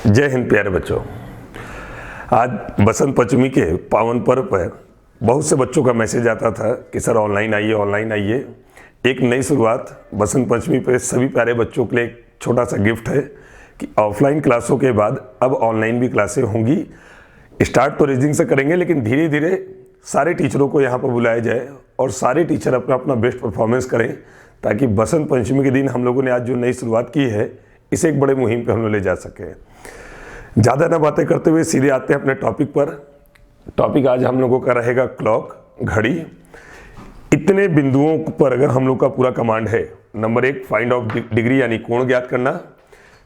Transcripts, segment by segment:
जय हिंद प्यारे बच्चों। आज बसंत पंचमी के पावन पर्व पर बहुत से बच्चों का मैसेज आता था कि सर ऑनलाइन आइए। एक नई शुरुआत बसंत पंचमी पे सभी प्यारे बच्चों के लिए एक छोटा सा गिफ्ट है कि ऑफलाइन क्लासों के बाद अब ऑनलाइन भी क्लासें होंगी। स्टार्ट तो रीजनिंग से करेंगे, लेकिन धीरे धीरे सारे टीचरों को यहाँ पर बुलाया जाए और सारे टीचर अपना अपना बेस्ट परफॉर्मेंस करें, ताकि बसंत पंचमी के दिन हम लोगों ने आज जो नई शुरुआत की है इसे एक बड़े मुहिम पे हम लोग ले जा सकें। ज़्यादा ना बातें करते हुए सीधे आते हैं अपने टॉपिक पर। टॉपिक आज हम लोगों का रहेगा क्लॉक, घड़ी। इतने बिंदुओं पर अगर हम लोग का पूरा कमांड है, नंबर 1 फाइंड आउट डिग्री यानी कोण ज्ञात करना,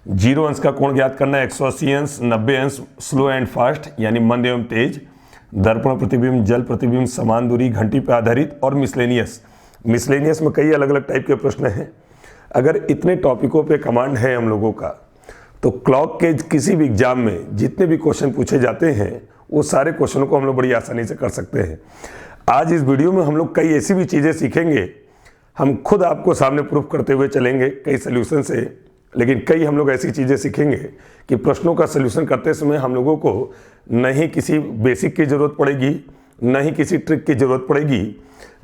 0 अंश का कोण ज्ञात करना, 180 अंश, 90 अंश, स्लो एंड फास्ट यानी मंद एवं तेज, दर्पण प्रतिबिंब, जल प्रतिबिंब, समान दूरी, घंटी पर आधारित और मिसलेनियस में कई अलग अलग टाइप के प्रश्न हैं। अगर इतने टॉपिकों पे कमांड है हम लोगों का, तो क्लॉक के किसी भी एग्जाम में जितने भी क्वेश्चन पूछे जाते हैं वो सारे क्वेश्चनों को हम लोग बड़ी आसानी से कर सकते हैं। आज इस वीडियो में हम लोग कई ऐसी भी चीज़ें सीखेंगे, हम खुद आपको सामने प्रूफ करते हुए चलेंगे कई सोल्यूशन से, लेकिन कई हम लोग ऐसी चीज़ें सीखेंगे कि प्रश्नों का सोल्यूशन करते समय हम लोगों को न ही किसी बेसिक की ज़रूरत पड़ेगी, न ही किसी ट्रिक की ज़रूरत पड़ेगी,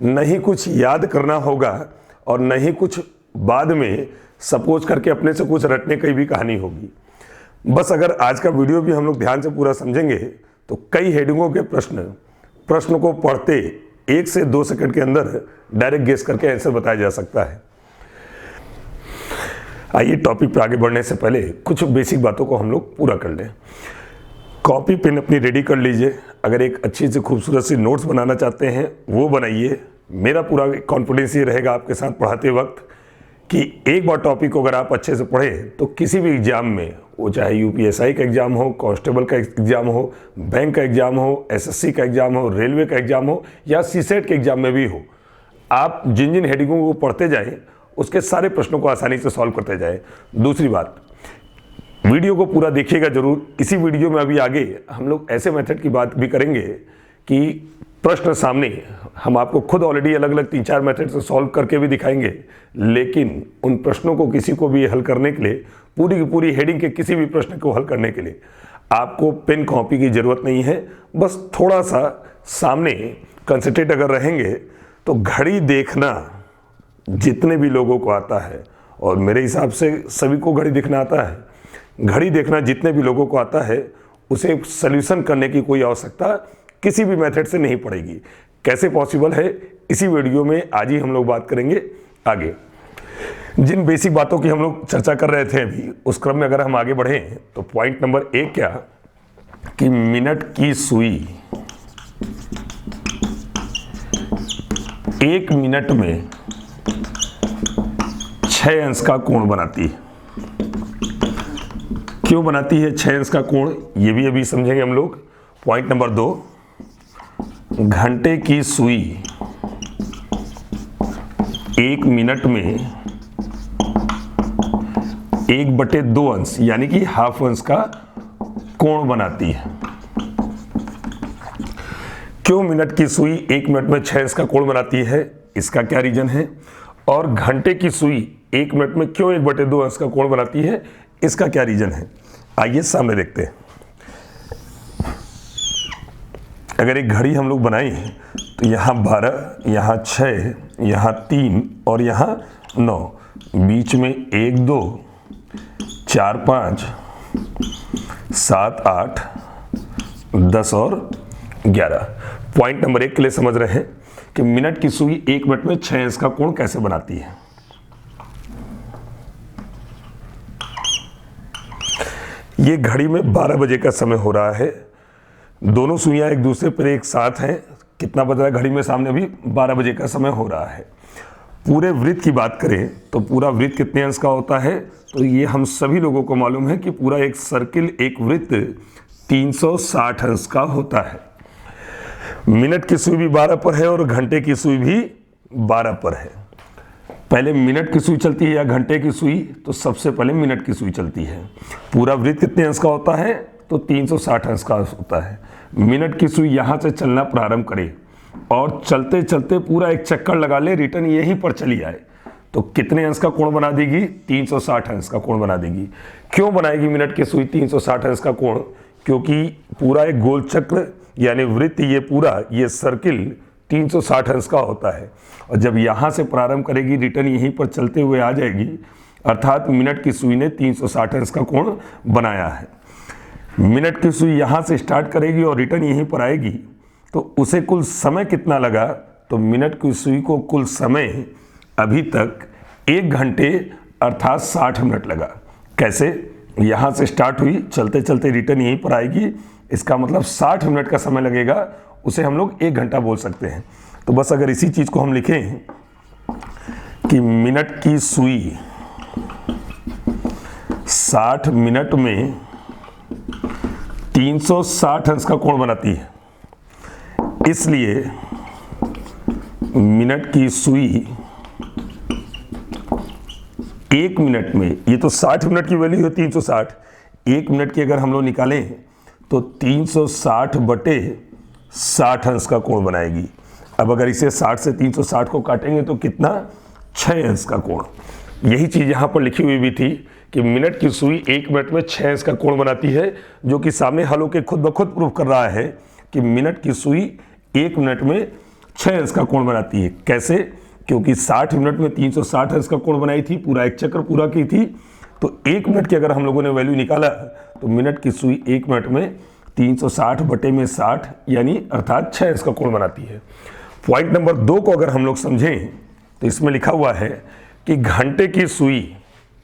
न ही कुछ याद करना होगा और न ही कुछ बाद में सपोज करके अपने से कुछ रटने की भी कहानी होगी। बस अगर आज का वीडियो भी हम लोग ध्यान से पूरा समझेंगे तो कई हेडिंगों के प्रश्न को पढ़ते 1 से 2 सेकंड के अंदर डायरेक्ट गेस करके आंसर बताया जा सकता है। आइए टॉपिक पे आगे बढ़ने से पहले कुछ बेसिक बातों को हम लोग पूरा कर लें। कॉपी पेन अपनी रेडी कर लीजिए। अगर एक अच्छी सी खूबसूरत सी नोट्स बनाना चाहते हैं वो बनाइए। मेरा पूरा कॉन्फिडेंस ये रहेगा आपके साथ पढ़ाते वक्त कि एक बार टॉपिक को अगर आप अच्छे से पढ़ें तो किसी भी एग्जाम में, वो चाहे यूपीएसआई का एग्जाम हो, कांस्टेबल का एग्जाम हो, बैंक का एग्जाम हो, एसएससी का एग्जाम हो, रेलवे का एग्जाम हो या सीसेट के एग्जाम में भी हो, आप जिन जिन हेडिंगों को पढ़ते जाएं उसके सारे प्रश्नों को आसानी से सॉल्व करते जाएं। दूसरी बात, वीडियो को पूरा देखिएगा जरूर। इसी वीडियो में अभी आगे हम लोग ऐसे मेथड की बात भी करेंगे कि प्रश्न सामने हम आपको खुद ऑलरेडी अलग अलग 3-4 मेथड से सॉल्व करके भी दिखाएंगे, लेकिन उन प्रश्नों को किसी को भी हल करने के लिए, पूरी की पूरी हेडिंग के किसी भी प्रश्न को हल करने के लिए आपको पेन कॉपी की ज़रूरत नहीं है। बस थोड़ा सा सामने कंसंट्रेट अगर रहेंगे तो घड़ी देखना जितने भी लोगों को आता है, और मेरे हिसाब से सभी को घड़ी देखना आता है, घड़ी देखना जितने भी लोगों को आता है उसे सल्यूशन करने की कोई आवश्यकता किसी भी मेथड से नहीं पड़ेगी। कैसे पॉसिबल है, इसी वीडियो में आज ही हम लोग बात करेंगे। आगे जिन बेसिक बातों की हम लोग चर्चा कर रहे थे अभी, उस क्रम में अगर हम आगे बढ़ें तो पॉइंट नंबर 1 क्या कि मिनट की सुई 1 मिनट में 6 अंश का कोण बनाती है। क्यों बनाती है 6 अंश का कोण, ये भी अभी समझेंगे हम लोग। पॉइंट नंबर 2, घंटे की सुई 1 मिनट में 1/2 अंश यानी कि हाफ अंश का कोण बनाती है। क्यों मिनट की सुई 1 मिनट में 6 अंश का कोण बनाती है, इसका क्या रीजन है, और घंटे की सुई 1 मिनट में क्यों 1/2 अंश का कोण बनाती है, इसका क्या रीजन है। आइए सामने देखते हैं। अगर एक घड़ी हम लोग बनाएं तो यहाँ 12, यहाँ 6, यहाँ 3 और यहाँ 9, बीच में 1, 2, 4, 5, 7, 8, 10 और 11। पॉइंट नंबर 1 के लिए समझ रहे हैं कि मिनट की सुई 1 मिनट में 6 अंश का कोण कैसे बनाती है। ये घड़ी में 12 बजे का समय हो रहा है। दोनों सुइयां एक दूसरे पर एक साथ हैं। कितना बज रहा है घड़ी में सामने, अभी 12 बजे का समय हो रहा है। पूरे वृत्त की बात करें तो पूरा वृत्त कितने अंश का होता है, तो ये हम सभी लोगों को मालूम है कि पूरा एक सर्किल, एक वृत्त 360 अंश का होता है। मिनट की सुई भी 12 पर है और घंटे की सुई भी 12 पर है। पहले मिनट की सुई चलती है या घंटे की सुई, तो सबसे पहले मिनट की सुई चलती है। पूरा वृत्त कितने अंश का होता है, तो 360 अंश का होता है। मिनट की सुई यहाँ से चलना प्रारंभ करे और चलते चलते पूरा एक चक्कर लगा ले, रिटर्न यहीं पर चली आए, तो कितने अंश का कोण बना देगी? 360 अंश का कोण बना देगी। क्यों बनाएगी मिनट की सुई 360 अंश का कोण? क्योंकि पूरा एक गोल चक्र यानी वृत्त, ये सर्किल 360 अंश का होता है, और जब यहाँ से प्रारंभ करेगी रिटर्न यहीं पर चलते हुए आ जाएगी, अर्थात मिनट की सुई ने 360 अंश का कोण बनाया है। मिनट की सुई यहाँ से स्टार्ट करेगी और रिटर्न यहीं पर आएगी, तो उसे कुल समय कितना लगा? तो मिनट की सुई को कुल समय अभी तक 1 घंटे अर्थात 60 मिनट लगा। कैसे? यहाँ से स्टार्ट हुई, चलते चलते रिटर्न यहीं पर आएगी, इसका मतलब 60 मिनट का समय लगेगा, उसे हम लोग 1 घंटा बोल सकते हैं। तो बस अगर इसी चीज़ को हम लिखें कि मिनट की सुई 60 मिनट में 360 अंश का कोण बनाती है, इसलिए मिनट की सुई 1 मिनट में, ये तो 60 मिनट की वैल्यू है 360, 1 मिनट की अगर हम लोग निकालें तो 360 बटे 60 अंश का कोण बनाएगी। अब अगर इसे 60 से 360 को काटेंगे तो कितना? 6 अंश का कोण। यही चीज़ यहाँ पर लिखी हुई भी थी कि मिनट की सुई 1 मिनट में 6 अंश का कोण बनाती है, जो कि सामने हल होकर खुद ब खुद प्रूव कर रहा है कि मिनट की सुई 1 मिनट में 6 अंश का कोण बनाती है। कैसे? क्योंकि 60 मिनट में 360 अंश का कोण बनाई थी, पूरा एक चक्र पूरा की थी, तो 1 मिनट की अगर हम लोगों ने वैल्यू निकाला तो मिनट की सुई 1 मिनट में 360 बटे में 60 यानी अर्थात 6 अंश का कोण बनाती है। पॉइंट नंबर 2 को अगर हम लोग समझें तो इसमें लिखा हुआ है कि घंटे की सुई,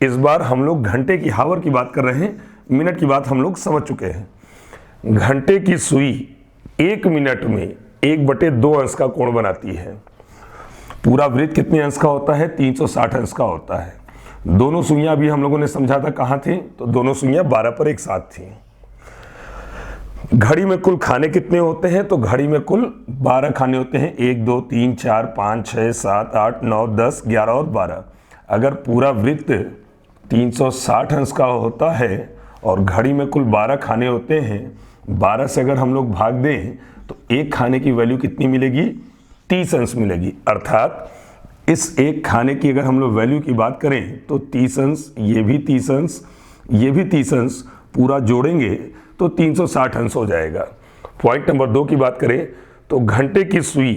इस बार हम लोग घंटे की हावर की बात कर रहे हैं, मिनट की बात हम लोग समझ चुके हैं। घंटे की सुई 1 मिनट में 1/2 अंश का कोण बनाती है। पूरा वृत्त कितने अंश का होता है? 360 अंश का होता है। दोनों सुइयां भी हम लोगों ने समझा था कहाँ थी, तो दोनों सुइयां 12 पर एक साथ थी। घड़ी में कुल खाने कितने होते हैं? तो घड़ी में कुल 12 खाने होते हैं, 1 2 3 4 5 6 7 8 9 10 11 और 12। अगर पूरा वृत्त 360 अंश का होता है और घड़ी में कुल 12 खाने होते हैं, 12 से अगर हम लोग भाग दें तो एक खाने की वैल्यू कितनी मिलेगी? 30 अंश मिलेगी। अर्थात इस एक खाने की अगर हम लोग वैल्यू की बात करें तो 30 अंश, ये भी 30 अंश, ये भी 30 अंश, पूरा जोड़ेंगे तो 360 अंश हो जाएगा। पॉइंट नंबर 2 की बात करें तो घंटे की सुई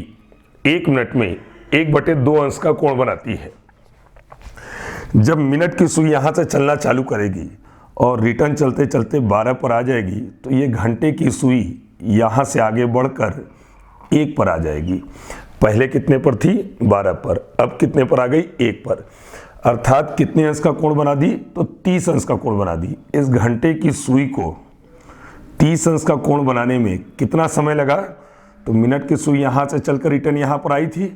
1 मिनट में 1/2 अंश का कोण बनाती है। जब मिनट की सुई यहाँ से चलना चालू करेगी और रिटर्न चलते चलते 12 पर आ जाएगी, तो ये घंटे की सुई यहाँ से आगे बढ़कर 1 पर आ जाएगी। पहले कितने पर थी? 12 पर। अब कितने पर आ गई? 1 पर। अर्थात कितने अंश का कोण बना दी? तो 30 अंश का कोण बना दी। इस घंटे की सुई को 30 अंश का कोण बनाने में कितना समय लगा? तो मिनट की सुई यहाँ से चलकर रिटर्न यहाँ पर आई थी,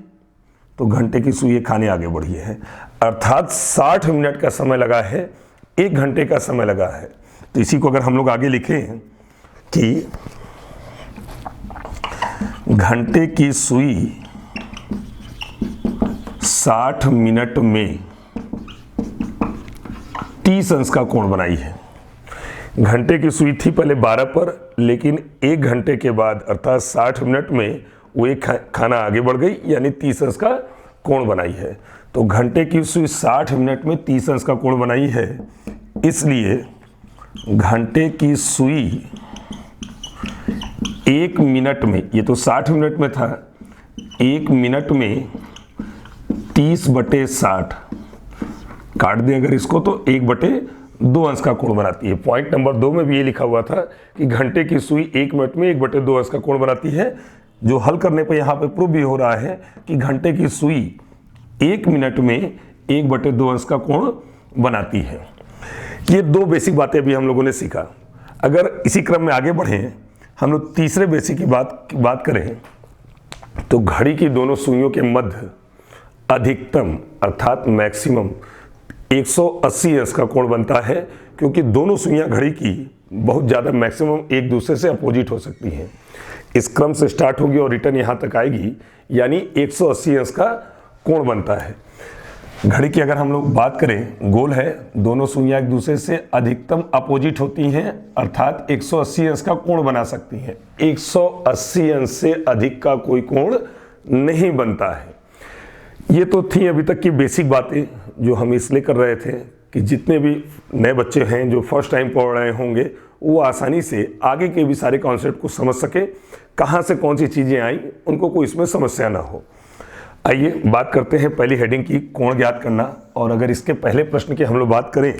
तो घंटे की सुई खाने आगे बढ़ी है, अर्थात 60 मिनट का समय लगा है, 1 घंटे का समय लगा है। तो इसी को अगर हम लोग आगे लिखें कि घंटे की सुई 60 मिनट में 30 अंश का कोण बनाई है। घंटे की सुई थी पहले 12 पर, लेकिन 1 घंटे के बाद अर्थात 60 मिनट में वो एक खाना आगे बढ़ गई, यानी 30 अंश का कोण बनाई है। तो घंटे की सुई 60 मिनट में 30 अंश का कोण बनाई है, इसलिए घंटे की सुई 1 मिनट में, ये तो 60 मिनट में था, 1 मिनट में 30/60 काट दें अगर इसको तो 1/2 अंश का कोण बनाती है। पॉइंट नंबर 2 में भी ये लिखा हुआ था कि घंटे की सुई 1 मिनट में 1/2 अंश का कोण बनाती है, जो हल करने पर यहाँ पे प्रूव भी हो रहा है कि घंटे की सुई 1 मिनट में 1/2 अंश का कोण बनाती है। ये 2 बेसिक बातें भी हम लोगों ने सीखा। अगर इसी क्रम में आगे बढ़ें, हम लोग तीसरे बेसिक की बात करें तो घड़ी की दोनों सुइयों के मध्य अधिकतम अर्थात मैक्सिमम 180 अंश का कोण बनता है, क्योंकि दोनों सुइयां घड़ी की बहुत ज़्यादा मैक्सिमम एक दूसरे से अपोजिट हो सकती हैं। इस क्रम से स्टार्ट होगी और रिटर्न यहाँ तक आएगी, यानी 180 अंश का कोण बनता है। घड़ी की अगर हम लोग बात करें, गोल है, दोनों सुइयां एक दूसरे से अधिकतम अपोजिट होती हैं, अर्थात 180 अंश का कोण बना सकती हैं। 180 अंश से अधिक का कोई कोण नहीं बनता है। ये तो थी अभी तक की बेसिक बातें जो हम इसलिए कर रहे थे कि जितने भी नए बच्चे हैं जो फर्स्ट टाइम पढ़ रहे होंगे वो आसानी से आगे के भी सारे कॉन्सेप्ट को समझ सके, कहाँ से कौन सी चीज़ें आई उनको कोई इसमें समस्या ना हो। आइए बात करते हैं पहली हेडिंग की, कोण ज्ञात करना। और अगर इसके पहले प्रश्न की हम लोग बात करें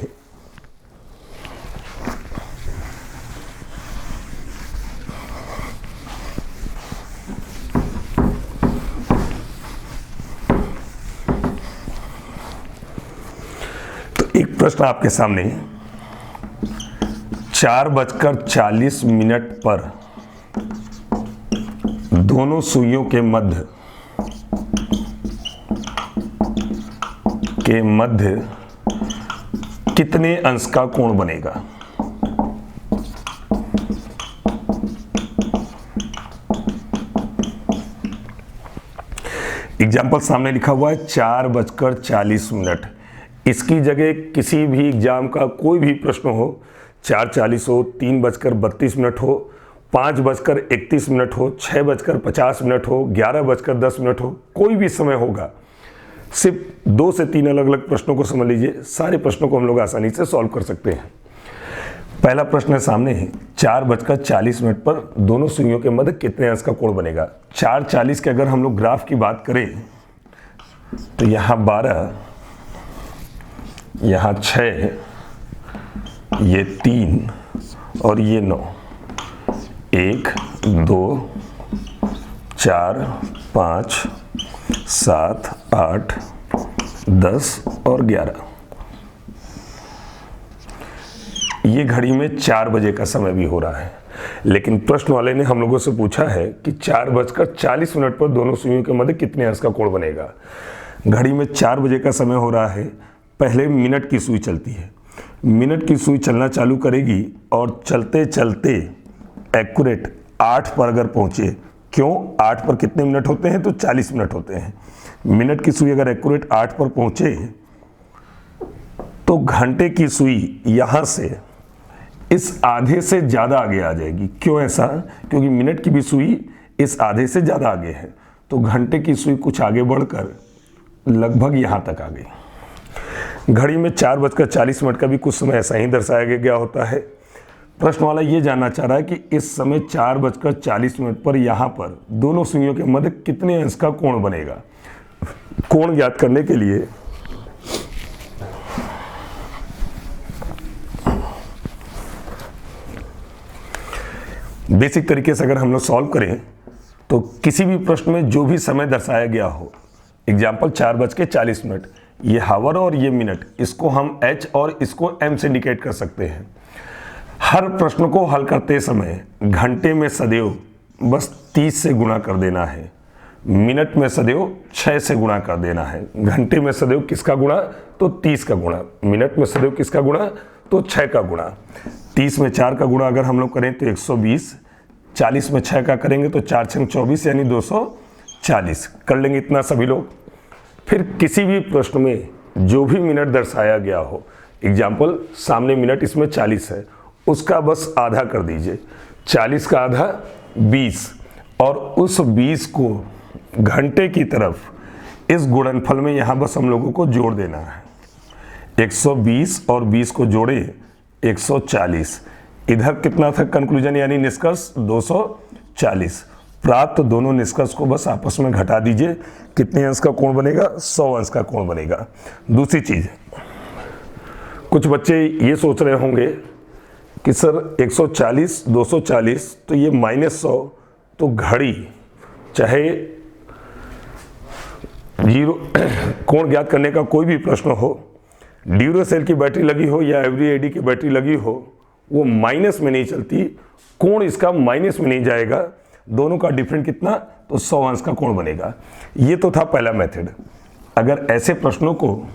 तो एक प्रश्न आपके सामने 4:40 पर दोनों सुइयों के मध्य कितने अंश का कोण बनेगा। एग्जाम्पल सामने लिखा हुआ है 4:40। इसकी जगह किसी भी एग्जाम का कोई भी प्रश्न हो, 4:40 हो, 3:32 हो, 5:31 हो, 6:50 हो, 11:10 हो, कोई भी समय होगा, सिर्फ 2 से 3 अलग अलग प्रश्नों को समझ लीजिए, सारे प्रश्नों को हम लोग आसानी से सॉल्व कर सकते हैं। पहला प्रश्न है सामने 4:40 पर दोनों सुइयों के मध्य कितने अंश का कोण बनेगा। 4:40 के अगर हम लोग ग्राफ की बात करें तो यहाँ 12, यहाँ 6, ये 3 और ये 9, 1, 2, 4, 5, 7, 8, 10 और 11। ये घड़ी में 4 बजे का समय भी हो रहा है, लेकिन प्रश्न वाले ने हम लोगों से पूछा है कि 4:40 पर दोनों सुइयों के मध्य कितने अंश का कोण बनेगा। घड़ी में 4 बजे का समय हो रहा है, पहले मिनट की सुई चलती है, मिनट की सुई चलना चालू करेगी और चलते चलते एक्यूरेट 8 पर अगर पहुंचे, क्यों 8 पर कितने मिनट होते हैं तो 40 मिनट होते हैं, मिनट की सुई अगर एक्यूरेट 8 पर पहुंचे तो घंटे की सुई यहां से इस आधे से ज़्यादा आगे आ जाएगी। क्यों ऐसा? क्योंकि मिनट की भी सुई इस आधे से ज़्यादा आगे है, तो घंटे की सुई कुछ आगे बढ़कर लगभग यहाँ तक आ गई। घड़ी में 4:40 का भी कुछ समय ऐसा ही दर्शाया गया होता है। प्रश्न वाला ये जानना चाह रहा है कि इस समय 4:40 पर यहाँ पर दोनों सुइयों के मध्य कितने अंश का कोण बनेगा। कोण ज्ञात करने के लिए बेसिक तरीके से अगर हम लोग सॉल्व करें तो किसी भी प्रश्न में जो भी समय दर्शाया गया हो, एग्जाम्पल 4:40, ये हावर और ये मिनट, इसको हम h और इसको m से इंडिकेट कर सकते हैं। हर प्रश्न को हल करते समय घंटे में सदैव बस 30 से गुणा कर देना है, मिनट में सदैव 6 से गुणा कर देना है। घंटे में सदैव किसका गुणा तो 30 का गुणा, मिनट में सदैव किसका गुणा तो 6 का गुणा। 30 में 4 का गुणा अगर हम लोग करें तो 120, 40 में 6 का करेंगे तो 4 × 24 यानी 240। कर लेंगे इतना सभी लोग। फिर किसी भी प्रश्न में जो भी मिनट दर्शाया गया हो, एग्जाम्पल सामने मिनट इसमें 40 है, उसका बस आधा कर दीजिए, 40 का आधा 20, और उस 20 को घंटे की तरफ इस गुणनफल में यहाँ बस हम लोगों को जोड़ देना है। 120 और 20 को जोड़े 140, इधर कितना था कंक्लूजन यानी निष्कर्ष 240। प्राप्त दोनों निष्कर्ष को बस आपस में घटा दीजिए, कितने अंश का कोण बनेगा 100 अंश का कोण बनेगा। दूसरी चीज, कुछ बच्चे ये सोच रहे होंगे कि सर 140 240 तो ये -100, तो घड़ी चाहे जीरो कोण ज्ञात करने का कोई भी प्रश्न हो, ड्यूरासेल की बैटरी लगी हो या एवरीएडी की बैटरी लगी हो, वो माइनस में नहीं चलती, कोण इसका माइनस में नहीं जाएगा, दोनों का डिफरेंट कितना तो 100 अंश का कोण बनेगा। ये तो था पहला मेथड। अगर ऐसे प्रश्नों को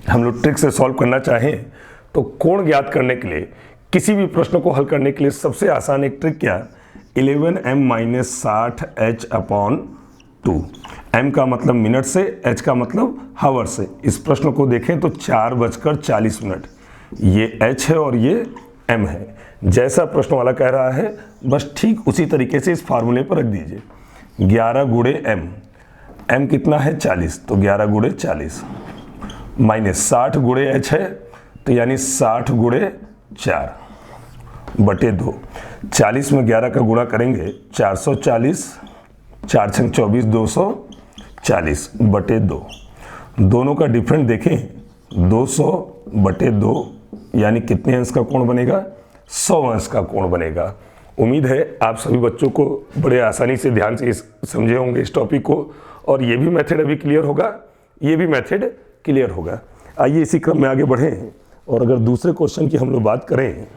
हम लोग ट्रिक से सॉल्व करना चाहें तो कोण ज्ञात करने के लिए, किसी भी प्रश्न को हल करने के लिए सबसे आसान एक ट्रिक क्या, 11m - 60h/2। m का मतलब मिनट से, h का मतलब हावर से। इस प्रश्न को देखें तो 4:40, ये h है और ये m है। जैसा प्रश्न वाला कह रहा है बस ठीक उसी तरीके से इस फार्मूले पर रख दीजिए। 11 × m, m कितना है 40, तो 11 गुणे 40 माइनस 60 गुणे h है, तो यानी 60 गुणे 4 बटे 2। 40 में 11 का गुणा करेंगे 440, 4 छंग 24, 240 बटे 2। दोनों का डिफरेंट देखें, 200 बटे 2 यानी कितने अंश का कोण बनेगा? 100 अंश का कोण बनेगा। उम्मीद है आप सभी बच्चों को बड़े आसानी से ध्यान से समझे होंगे इस टॉपिक को, और ये भी मेथड अभी क्लियर होगा, ये भी मेथड क्लियर होगा। आइए इसी क्रम में आगे बढ़ें, और अगर दूसरे क्वेश्चन की हम लोग बात करें,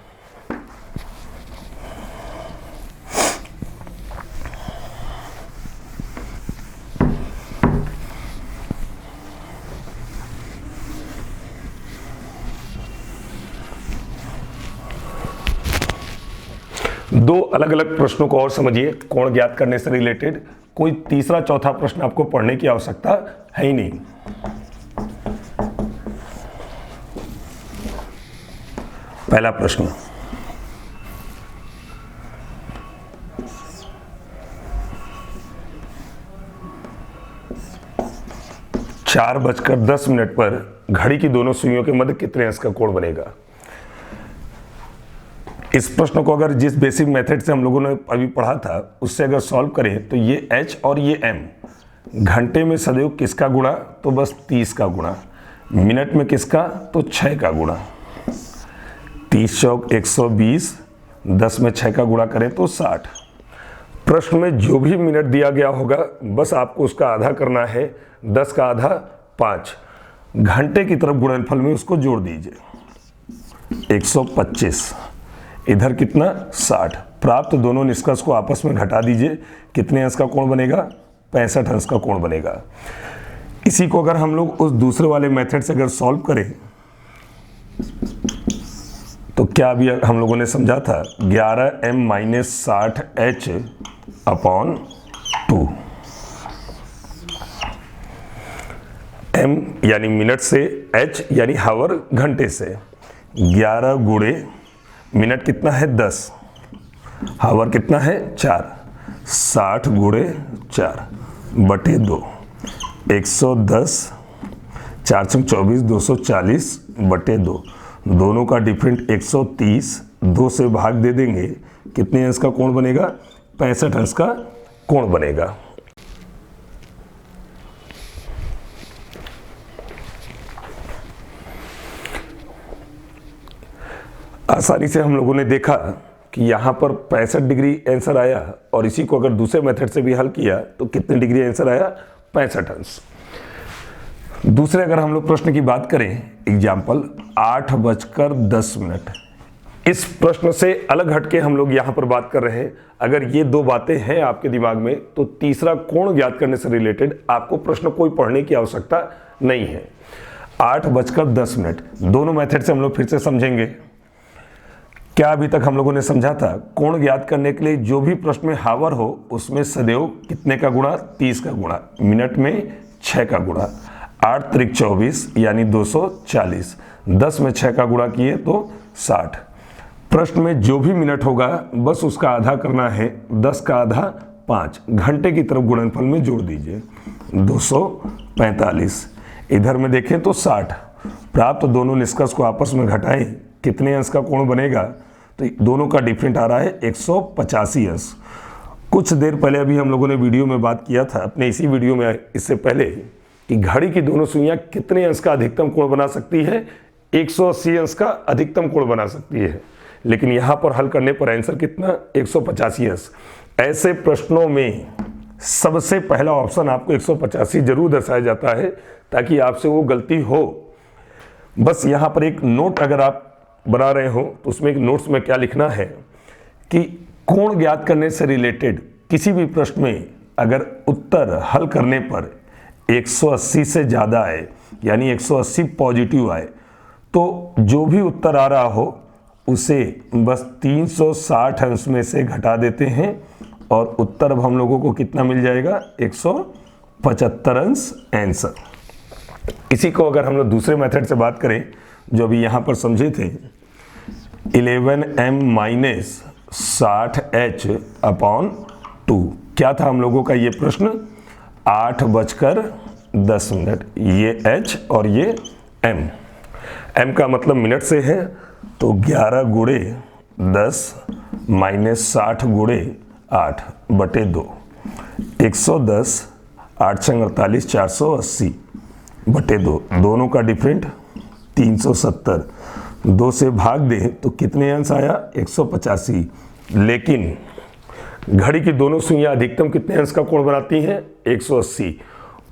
दो अलग अलग प्रश्नों को और समझिए कोण ज्ञात करने से रिलेटेड। कोई तीसरा चौथा प्रश्न आपको पढ़ने की आवश्यकता है ही नहीं। पहला प्रश्न, चार बजकर 10 मिनट पर घड़ी की दोनों सुइयों के मध्य कितने अंश का कोण बनेगा? इस प्रश्न को अगर जिस बेसिक मेथड से हम लोगों ने अभी पढ़ा था उससे अगर सॉल्व करें तो ये h और ये m घंटे में सदैव किसका गुणा? तो बस 30 का गुणा। मिनट में किसका? तो 6 का गुणा। 30 चौक 120, 10 में 6 का गुणा करें तो 60। प्रश्न में जो भी मिनट दिया गया होगा बस आपको उसका आधा करना है, 10 का आधा 5। घंटे की तरफ गुणनफल में उसको जोड़ दीजिए, 125, इधर कितना 60। प्राप्त दोनों निष्कर्ष को आपस में घटा दीजिए, कितने अंश का कोण बनेगा? 65 अंश का कोण बनेगा। इसी को अगर हम लोग उस दूसरे वाले मेथड से अगर सॉल्व करें तो क्या अभी हम लोगों ने समझा था, 11m minus 60h upon 2। m यानी मिनट से, h यानी हावर घंटे से। 11 गुणे मिनट कितना है 10, हावर कितना है 4, 60 गुणे 4 बटे 2, 110, 4 छंग 24, 240 बटे 2। दोनों का डिफरेंट 130, 2 से भाग दे देंगे, कितने अंश का कोण बनेगा? 65 अंश का कोण बनेगा। आसानी से हम लोगों ने देखा कि यहाँ पर 65 डिग्री आंसर आया, और इसी को अगर दूसरे मेथड से भी हल किया तो कितने डिग्री आंसर आया? 65 अंश। दूसरे अगर हम लोग प्रश्न की बात करें, एग्जाम्पल 8 बजकर 10 मिनट। इस प्रश्न से अलग हटके हम लोग यहाँ पर बात कर रहे हैं। अगर ये दो बातें हैं आपके दिमाग में तो तीसरा कोण ज्ञात करने से रिलेटेड आपको प्रश्न कोई पढ़ने की आवश्यकता नहीं है। 8 बजकर 10 मिनट, दोनों मेथड से हम लोग फिर से समझेंगे। क्या अभी तक हम लोगों ने समझा था, कोण ज्ञात करने के लिए जो भी प्रश्न में हावर हो उसमें सदैव कितने का गुणा? 30 का गुणा। मिनट में 6 का गुणा। 8 त्रिक 24 यानी 240, 10 में 6 का गुणा किए तो 60। प्रश्न में जो भी मिनट होगा बस उसका आधा करना है, 10 का आधा 5। घंटे की तरफ गुणनफल में जोड़ दीजिए, 245, इधर में देखें तो 60। प्राप्त दोनों निष्कर्ष को आपस में घटाएं, कितने अंश का कोण बनेगा? तो दोनों का डिफरेंट आ रहा है 185 अंश। कुछ देर पहले अभी हम लोगों ने वीडियो में बात किया था, अपने इसी वीडियो में इससे पहले, कि घड़ी की दोनों सुइयां कितने अंश का अधिकतम कोण बना सकती है? 180 अंश का अधिकतम कोण बना सकती है। लेकिन यहाँ पर हल करने पर आंसर कितना? 185 अंश। ऐसे प्रश्नों में सबसे पहला ऑप्शन आपको 185 जरूर दर्शाया जाता है ताकि आपसे वो गलती हो। बस यहाँ पर एक नोट अगर आप बना रहे हो तो उसमें एक नोट्स में क्या लिखना है कि कोण ज्ञात करने से रिलेटेड किसी भी प्रश्न में अगर उत्तर हल करने पर 180 से ज़्यादा आए, यानी 180 पॉजिटिव आए, तो जो भी उत्तर आ रहा हो उसे बस 360 अंश में से घटा देते हैं और उत्तर अब हम लोगों को कितना मिल जाएगा? 175 अंश आंसर। इसी को अगर हम लोग दूसरे मेथड से बात करें जो अभी यहाँ पर समझे थे, 11m माइनस 60h अपॉन 2। क्या था हम लोगों का ये प्रश्न? 8:10, ये h और ये m का मतलब मिनट से है, तो 11 गुणे 10 माइनस 60 गुणे 8 बटे 2, 110, 8 छंग 48, 480 बटे 2, दोनों का डिफरेंट 370, 2 से भाग दें तो कितने अंश आया 185। लेकिन घड़ी की दोनों सुइयां अधिकतम कितने अंश का कोण बनाती हैं 180।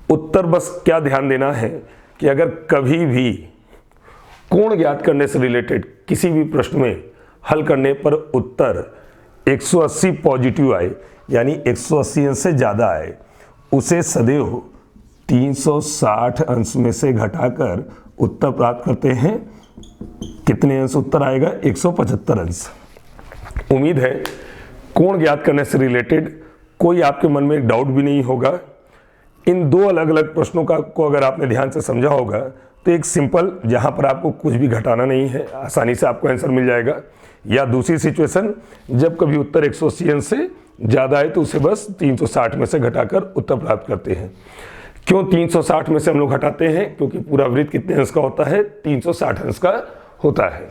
उत्तर बस क्या ध्यान देना है कि अगर कभी भी कोण ज्ञात करने से रिलेटेड किसी भी प्रश्न में हल करने पर उत्तर 180 पॉजिटिव आए, यानी 180 अंश से ज़्यादा आए, उसे सदैव 360 अंश में से घटाकर उत्तर प्राप्त करते हैं। कितने अंश उत्तर आएगा 175 अंश। उम्मीद है कोण ज्ञात करने से रिलेटेड कोई आपके मन में एक डाउट भी नहीं होगा। इन दो अलग अलग प्रश्नों को अगर आपने ध्यान से समझा होगा तो एक सिंपल, जहां पर आपको कुछ भी घटाना नहीं है, आसानी से आपको आंसर मिल जाएगा। या दूसरी सिचुएशन, जब कभी उत्तर 180 अंश से ज़्यादा है तो उसे बस 360 में से घटाकर उत्तर प्राप्त करते हैं। क्यों 360 में से हम लोग हटाते हैं? क्योंकि पूरा वृत्त कितने अंश का होता है 360 अंश का होता है।